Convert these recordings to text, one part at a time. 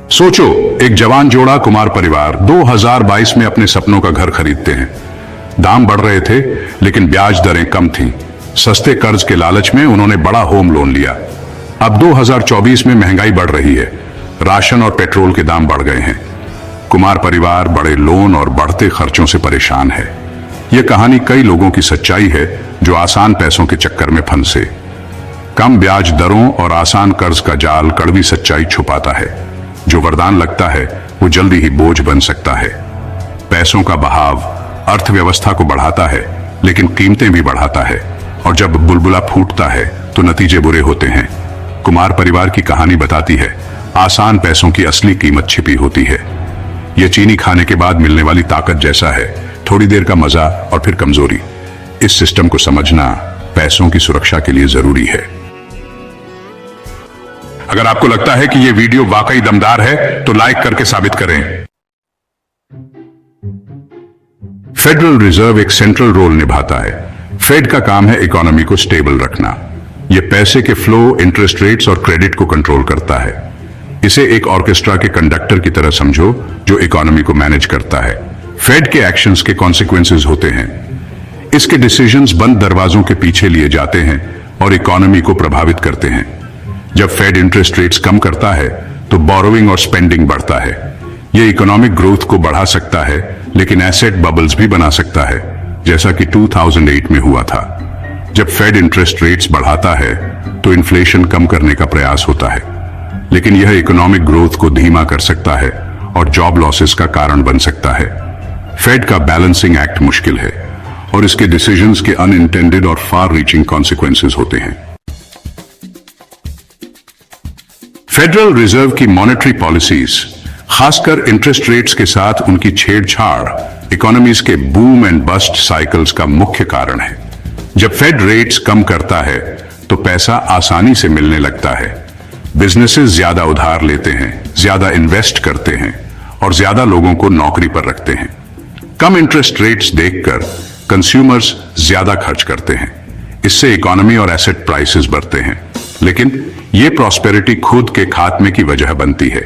सोचो, एक जवान जोड़ा कुमार परिवार 2022 में अपने सपनों का घर खरीदते हैं। दाम बढ़ रहे थे, लेकिन ब्याज दरें कम थीं। सस्ते कर्ज के लालच में उन्होंने बड़ा होम लोन लिया। अब 2024 में महंगाई बढ़ रही है, राशन और पेट्रोल के दाम बढ़ गए हैं। कुमार परिवार बड़े लोन और बढ़ते खर्चों से परेशान है। यह कहानी कई लोगों की सच्चाई है जो आसान पैसों के चक्कर में फंसे। कम ब्याज दरों और आसान कर्ज का जाल कड़वी सच्चाई छुपाता है। जो वरदान लगता है वो जल्दी ही बोझ बन सकता है। पैसों का बहाव अर्थव्यवस्था को बढ़ाता है, लेकिन कीमतें भी बढ़ाता है, और जब बुलबुला फूटता है तो नतीजे बुरे होते हैं। कुमार परिवार की कहानी बताती है, आसान पैसों की असली कीमत छिपी होती है। यह चीनी खाने के बाद मिलने वाली ताकत जैसा है, थोड़ी देर का मजा और फिर कमजोरी। इस सिस्टम को समझना पैसों की सुरक्षा के लिए जरूरी है। अगर आपको लगता है कि यह वीडियो वाकई दमदार है तो लाइक करके साबित करें। फेडरल रिजर्व एक सेंट्रल रोल निभाता है। फेड का काम है इकोनॉमी को स्टेबल रखना। यह पैसे के फ्लो, इंटरेस्ट रेट्स और क्रेडिट को कंट्रोल करता है। इसे एक ऑर्केस्ट्रा के कंडक्टर की तरह समझो जो इकोनॉमी को मैनेज करता है। फेड के एक्शंस के कॉन्सिक्वेंसेस होते हैं। इसके डिसीजंस बंद दरवाजों के पीछे लिए जाते हैं और इकोनॉमी को प्रभावित करते हैं। जब फेड इंटरेस्ट रेट्स कम करता है तो बोरोइंग और स्पेंडिंग बढ़ता है। यह इकोनॉमिक ग्रोथ को बढ़ा सकता है, लेकिन एसेट बबल्स भी बना सकता है, जैसा कि 2008 में हुआ था। जब फेड इंटरेस्ट रेट्स बढ़ाता है तो इन्फ्लेशन कम करने का प्रयास होता है, लेकिन यह इकोनॉमिक ग्रोथ को धीमा कर सकता है और जॉब लॉसेस का कारण बन सकता है। फेड का बैलेंसिंग एक्ट मुश्किल है और इसके डिसीजंस के अनइंटेंडेड और फार रीचिंग कॉन्सिक्वेंसेस होते हैं। फेडरल रिजर्व की मॉनेटरी पॉलिसीज, खासकर इंटरेस्ट रेट्स के साथ उनकी छेड़छाड़, इकोनॉमीज के बूम एंड बस्ट साइकिल्स का मुख्य कारण है। जब फेड रेट्स कम करता है तो पैसा आसानी से मिलने लगता है। बिजनेसेस ज्यादा उधार लेते हैं, ज्यादा इन्वेस्ट करते हैं और ज्यादा लोगों को नौकरी पर रखते हैं। कम इंटरेस्ट रेट्स देखकर कंज्यूमर्स ज्यादा खर्च करते हैं। इससे इकोनॉमी और एसेट प्राइसेस बढ़ते हैं, लेकिन यह प्रॉस्पेरिटी खुद के खात्मे की वजह बनती है।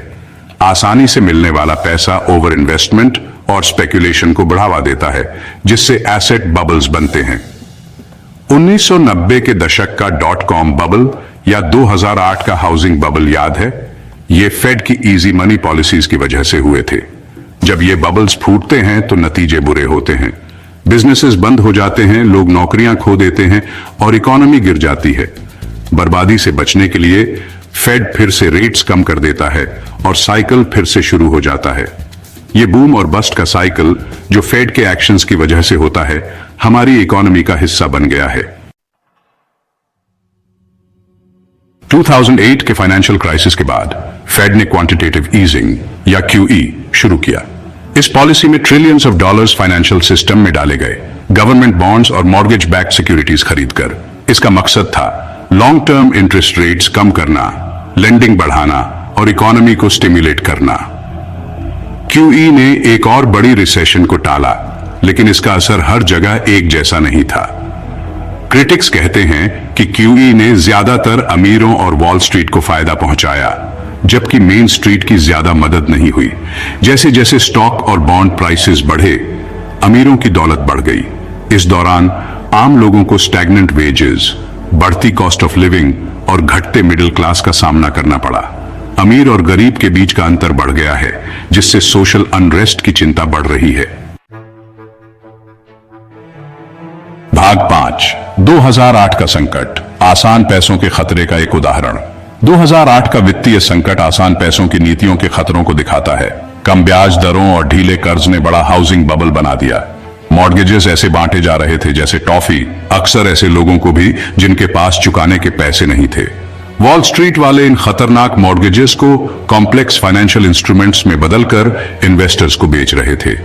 आसानी से मिलने वाला पैसा ओवर इन्वेस्टमेंट और स्पेकुलेशन को बढ़ावा देता है, जिससे एसेट बबल्स बनते हैं। 1990 के दशक का .com बबल या 2008 का हाउसिंग बबल याद है? ये फेड की इजी मनी पॉलिसीज की वजह से हुए थे। जब ये बबल्स फूटते हैं तो नतीजे बुरे होते हैं। बिजनेसेस बंद हो जाते हैं, लोग नौकरियां खो देते हैं और इकोनॉमी गिर जाती है। बर्बादी से बचने के लिए फेड फिर से रेट्स कम कर देता है और साइकिल फिर से शुरू हो जाता है। यह बूम और बस्ट का साइकिल जो फेड के एक्शंस की वजह से होता है, हमारी इकोनॉमी का हिस्सा बन गया है। 2008 के फाइनेंशियल क्राइसिस के बाद फेड ने क्वांटिटेटिव ईजिंग या QE शुरू किया। इस पॉलिसी में trillions of dollars financial system में डाले गए, गवर्नमेंट बॉन्ड्स और मॉर्गेज बैक्ड सिक्योरिटीज खरीदकर। इसका मकसद था लॉन्ग टर्म इंटरेस्ट रेट्स कम करना, लेंडिंग बढ़ाना और इकोनॉमी को स्टिमुलेट करना। QE ने एक और बड़ी रिसेशन को टाला, लेकिन इसका असर हर जगह एक जैसा नहीं था। क्रिटिक्स कहते हैं कि QE ने ज्यादातर अमीरों और वॉल स्ट्रीट को फायदा पहुंचाया, जबकि मेन स्ट्रीट की ज्यादा मदद नहीं हुई। जैसे जैसे स्टॉक और बॉन्ड प्राइसेस बढ़े, अमीरों की दौलत बढ़ गई। इस दौरान आम लोगों को स्टैग्नेंट वेजेस, बढ़ती कॉस्ट ऑफ लिविंग और घटते मिडिल क्लास का सामना करना पड़ा। अमीर और गरीब के बीच का अंतर बढ़ गया है, जिससे सोशल अनरेस्ट की चिंता बढ़ रही है। भाग 5, 2008 का संकट, आसान पैसों के खतरे का एक उदाहरण। 2008 का वित्तीय संकट आसान पैसों की नीतियों के खतरों को दिखाता है। कम ब्याज दरों और ढीले कर्ज ने बड़ा हाउसिंग बबल बना दिया। मॉर्गेजेस ऐसे बांटे जा रहे थे जैसे टॉफी, अक्सर ऐसे लोगों को भी जिनके पास चुकाने के पैसे नहीं थे। वॉल स्ट्रीट वाले इन खतरनाक मॉर्गेजेस को कॉम्प्लेक्स फाइनेंशियल इंस्ट्रूमेंट्स में बदलकर इन्वेस्टर्स को बेच रहे थे।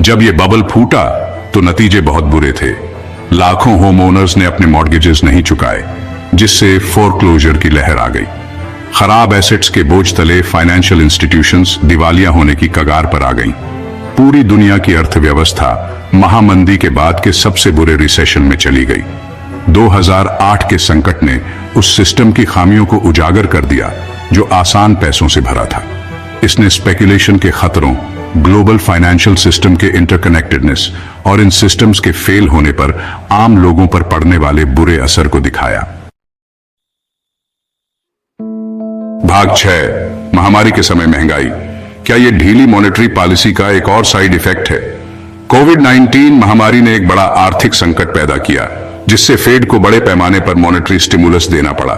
जब यह बबल फूटा तो नतीजे बहुत बुरे थे। लाखों होम ओनर्स ने अपने मॉर्गेजेस नहीं चुकाए, जिससे फोरक्लोजर की लहर आ गई। खराब एसेट्स के बोझ तले फाइनेंशियल इंस्टीट्यूशंस दिवालिया होने की कगार पर आ गईं। पूरी दुनिया की अर्थव्यवस्था महामंदी के बाद के सबसे बुरे रिसेशन में चली गई। 2008 के संकट ने उस सिस्टम की खामियों को उजागर कर दिया जो आसान पैसों से भरा था। इसने स्पेकुलेशन के खतरों, ग्लोबल फाइनेंशियल सिस्टम के इंटरकनेक्टेडनेस और इन सिस्टम्स के फेल होने पर आम लोगों पर पड़ने वाले बुरे असर को दिखाया। भाग 6, महामारी के समय महंगाई। क्या यह ढीली मॉनेटरी पॉलिसी का एक और साइड इफेक्ट है? कोविड-19 महामारी ने एक बड़ा आर्थिक संकट पैदा किया, जिससे फेड को बड़े पैमाने पर मॉनेटरी स्टिमुलस देना पड़ा।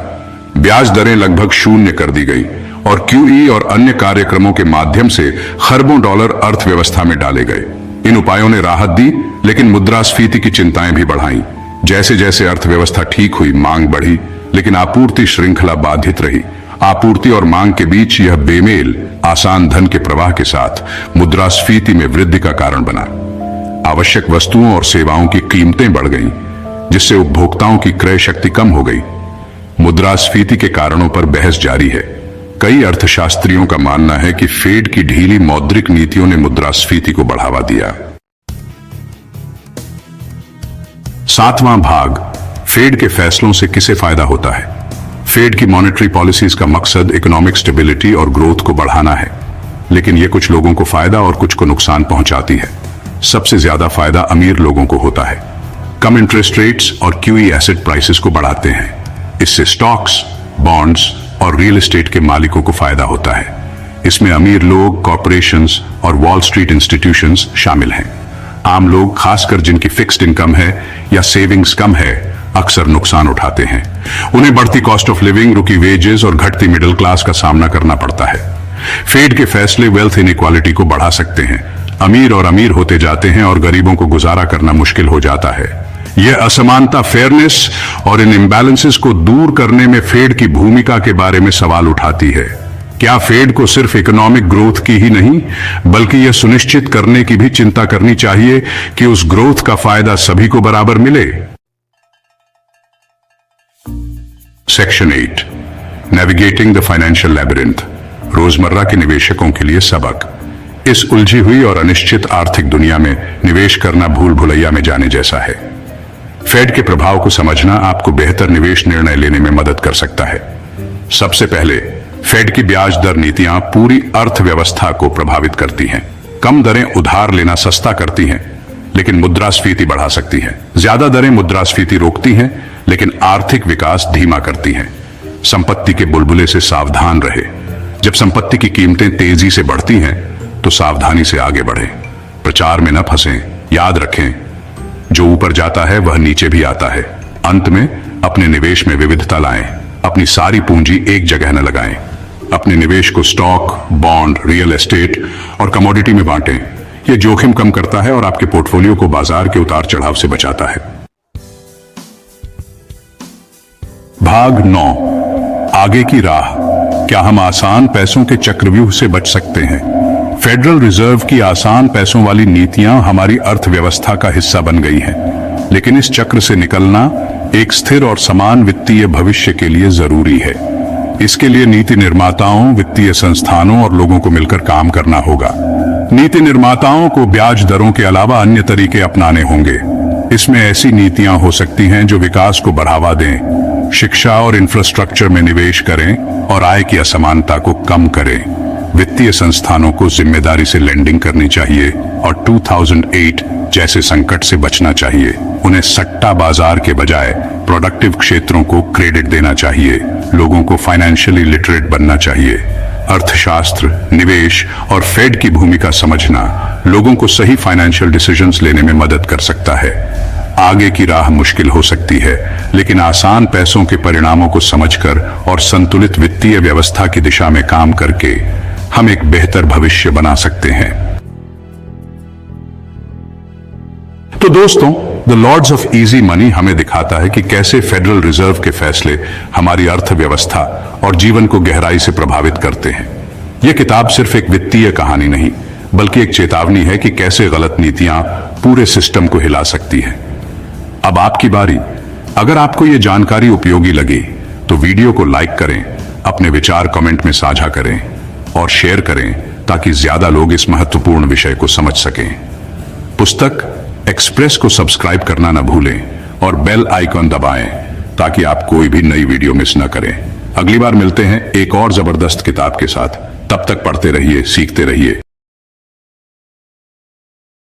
ब्याज दरें लगभग शून्य कर दी गई और QE और अन्य कार्यक्रमों के माध्यम से खरबों डॉलर अर्थव्यवस्था में डाले गए। इन उपायों ने राहत दी, लेकिन मुद्रास्फीति की चिंताएं भी बढ़ाईं। जैसे जैसे अर्थव्यवस्था ठीक हुई, मांग बढ़ी, लेकिन आपूर्ति श्रृंखला बाधित रही। आपूर्ति और मांग के बीच यह बेमेल आसान धन के प्रवाह के साथ मुद्रास्फीति में वृद्धि का कारण बना। आवश्यक वस्तुओं और सेवाओं की कीमतें बढ़ गईं, जिससे उपभोक्ताओं की क्रय शक्ति कम हो गई। मुद्रास्फीति के कारणों पर बहस जारी है। कई अर्थशास्त्रियों का मानना है कि फेड की ढीली मौद्रिक नीतियों ने मुद्रास्फीति को बढ़ावा दिया। 7वां भाग, फेड के फैसलों से किसे फायदा होता है? फेड की मॉनेटरी पॉलिसीज का मकसद इकोनॉमिक स्टेबिलिटी और ग्रोथ को बढ़ाना है, लेकिन यह कुछ लोगों को फायदा और कुछ को नुकसान पहुंचाती है। सबसे ज्यादा फायदा अमीर लोगों को होता है। कम इंटरेस्ट रेट्स और QE एसेट प्राइसेस को बढ़ाते हैं। इससे स्टॉक्स, बॉन्ड्स और रियल एस्टेट के मालिकों को फायदा होता है। इसमें अमीर लोग, कॉरपोरेशंस और वॉल स्ट्रीट इंस्टीट्यूशंस शामिल हैं। आम लोग, खासकर जिनकी फिक्स्ड इनकम है या सेविंग्स कम है, अक्सर नुकसान उठाते हैं। उन्हें बढ़ती कॉस्ट ऑफ लिविंग, रुकी वेजेस और घटती मिडिल क्लास का सामना करना पड़ता है। फेड के फैसले वेल्थ इनइक्वालिटी को बढ़ा सकते हैं। अमीर और अमीर होते जाते हैं और गरीबों को गुजारा करना मुश्किल हो जाता है। यह असमानता, फेयरनेस और इन इम्बैलेंसेस को दूर करने में फेड की भूमिका के बारे में सवाल उठाती है। क्या फेड को सिर्फ इकोनॉमिक ग्रोथ की ही नहीं, बल्कि यह सुनिश्चित करने की भी चिंता करनी चाहिए कि उस ग्रोथ का फायदा सभी को बराबर मिले? Section 8, navigating the financial labyrinth. रोजमर्रा के निवेशकों के लिए सबक। इस उलझी हुई और अनिश्चित आर्थिक दुनिया में निवेश करना भूल भुलैया में जाने जैसा है। फेड के प्रभाव को समझना आपको बेहतर निवेश निर्णय लेने में मदद कर सकता है। सबसे पहले, फेड की ब्याज दर नीतियां पूरी अर्थव्यवस्था को प्रभावित करती हैं। कम दरें उधार लेना सस्ता करती हैं, लेकिन मुद्रास्फीति बढ़ा सकती हैं। ज्यादा दरें मुद्रास्फीति रोकती हैं, लेकिन आर्थिक विकास धीमा करती हैं। संपत्ति के बुलबुले से सावधान रहे। जब संपत्ति की कीमतें तेजी से बढ़ती हैं, तो सावधानी से आगे बढ़ें। प्रचार में न फंसें। याद रखें, जो ऊपर जाता है वह नीचे भी आता है। अंत में अपने निवेश में विविधता लाएं। अपनी सारी पूंजी एक जगह न लगाएं। अपने निवेश को स्टॉक, बॉन्ड, रियल एस्टेट और कमोडिटी में बांटें। यह जोखिम कम करता है और आपके पोर्टफोलियो को बाजार के उतार चढ़ाव से बचाता है। भाग 9, आगे की राह। क्या हम आसान पैसों के चक्रव्यूह से बच सकते हैं? फेडरल रिजर्व की आसान पैसों वाली नीतियां हमारी अर्थव्यवस्था का हिस्सा बन गई हैं, लेकिन इस चक्र से निकलना एक स्थिर और समान वित्तीय भविष्य के लिए जरूरी है। इसके लिए नीति निर्माताओं, वित्तीय संस्थानों और लोगों को मिलकर काम करना होगा। नीति निर्माताओं को ब्याज दरों के अलावा अन्य तरीके अपनाने होंगे। इसमें ऐसी नीतियां हो सकती हैं जो विकास को बढ़ावा दें, शिक्षा और इंफ्रास्ट्रक्चर में निवेश करें और आय की असमानता को कम करें। वित्तीय संस्थानों को जिम्मेदारी से लेंडिंग करनी चाहिए और 2008 जैसे संकट से बचना चाहिए। उन्हें सट्टा बाजार के बजाय प्रोडक्टिव क्षेत्रों को क्रेडिट देना चाहिए। लोगों को फाइनेंशियली लिटरेट बनना चाहिए। अर्थशास्त्र, निवेश और फेड की भूमिका समझना लोगों को सही फाइनेंशियल डिसीजंस लेने में मदद कर सकता है। आगे की राह मुश्किल हो सकती है, लेकिन आसान पैसों के परिणामों को समझकर और संतुलित वित्तीय व्यवस्था की दिशा में काम करके हम एक बेहतर भविष्य बना सकते हैं। तो दोस्तों, the lords of easy money हमें दिखाता है कि कैसे फेडरल रिजर्व के फैसले हमारी अर्थव्यवस्था और जीवन को गहराई से प्रभावित करते हैं। यह किताब सिर्फ एक वित्तीय कहानी नहीं, बल्कि एक चेतावनी है कि कैसे गलत नीतियां पूरे सिस्टम को हिला सकती हैं। अब आपकी बारी। अगर आपको यह जानकारी उपयोगी लगी तो वीडियो को लाइक करें, अपने विचार कमेंट में साझा करें और शेयर करें ताकि ज्यादा लोग इस महत्वपूर्ण विषय को समझ सकें। पुस्तक एक्सप्रेस को सब्सक्राइब करना न भूलें और बेल आइकॉन दबाएं ताकि आप कोई भी नई वीडियो मिस न करें। अगली बार मिलते हैं एक और जबरदस्त किताब के साथ। तब तक पढ़ते रहिए, सीखते रहिए